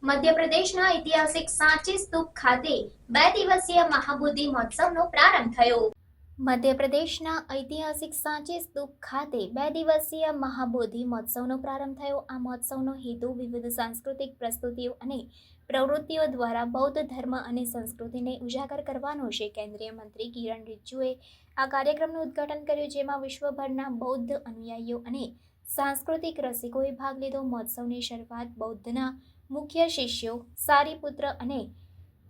મધ્યપ્રદેશના ઐતિહાસિક સાંચી સ્તૂપ ખાતે 2 દિવસીય મહાબોધિ મહોત્સવનો પ્રારંભ થયો। મધ્યપ્રદેશના ઐતિહાસિક સાંચી સ્તૂપ ખાતે 2 દિવસીય મહાબોધિ મહોત્સવનો પ્રારંભ થયો। આ મહોત્સવનો હેતુ વિવિધ સાંસ્કૃતિક પ્રસ્તુતિઓ અને પ્રવૃત્તિઓ દ્વારા બૌદ્ધ ધર્મ અને સંસ્કૃતિને ઉજાગર કરવાનો છે। કેન્દ્રીય મંત્રી કિરણ રિજિજુએ આ કાર્યક્રમનું ઉદ્ઘાટન કર્યું, જેમાં વિશ્વભરના બૌદ્ધ અનુયાયીઓ અને સાંસ્કૃતિક રસિકોએ ભાગ લીધો। મહોત્સવની શરૂઆત બૌદ્ધના મુખ્ય શિષ્યો સારીપુત્ર અને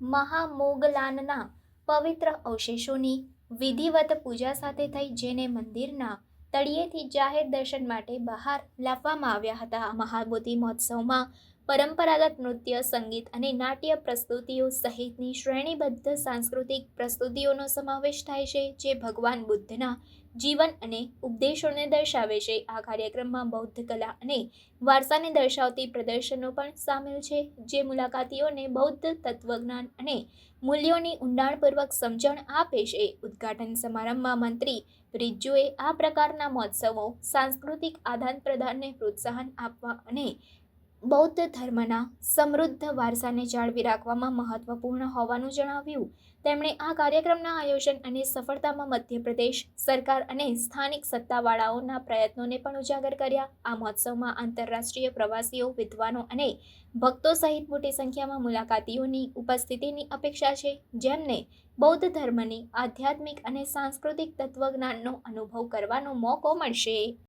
મહામોગલાનના પવિત્ર અવશેષોની વિધિવત પૂજા સાથે થઈ, જેને મંદિરના તળિયેથી જાહેર દર્શન માટે બહાર લાવવામાં આવ્યા હતા। મહાબોધિ મહોત્સવમાં પરંપરાગત નૃત્ય, સંગીત અને નાટ્ય પ્રસ્તુતિઓ સહિતની શ્રેણીબદ્ધ સાંસ્કૃતિક પ્રસ્તુતિઓનો સમાવેશ થાય છે, જે ભગવાન બુદ્ધના જીવન અને ઉપદેશોને દર્શાવે છે। આ કાર્યક્રમમાં બૌદ્ધ કલા અને વારસાને દર્શાવતી પ્રદર્શનો પણ સામેલ છે, જે મુલાકાતીઓને બૌદ્ધ તત્વજ્ઞાન અને મૂલ્યોની ઊંડાણપૂર્વક સમજણ આપે છે। ઉદ્ઘાટન સમારંભમાં મંત્રી રિજિજુએ આ પ્રકારના મહોત્સવો સાંસ્કૃતિક આદાનપ્રદાનને પ્રોત્સાહન આપવા અને બૌદ્ધ ધર્મના સમૃદ્ધ વારસાને જાળવી રાખવામાં મહત્વપૂર્ણ હોવાનું જણાવ્યું। તેમણે આ કાર્યક્રમના આયોજન અને સફળતામાં મધ્યપ્રદેશ સરકાર અને સ્થાનિક સત્તાવાળાઓના પ્રયત્નોને પણ ઉજાગર કર્યા। આ મહોત્સવમાં આંતરરાષ્ટ્રીય પ્રવાસીઓ, વિદ્વાનો અને ભક્તો સહિત મોટી સંખ્યામાં મુલાકાતીઓની ઉપસ્થિતિની અપેક્ષા છે, જેમને બૌદ્ધ ધર્મની આધ્યાત્મિક અને સાંસ્કૃતિક તત્વજ્ઞાનનો અનુભવ કરવાનો મોકો મળશે।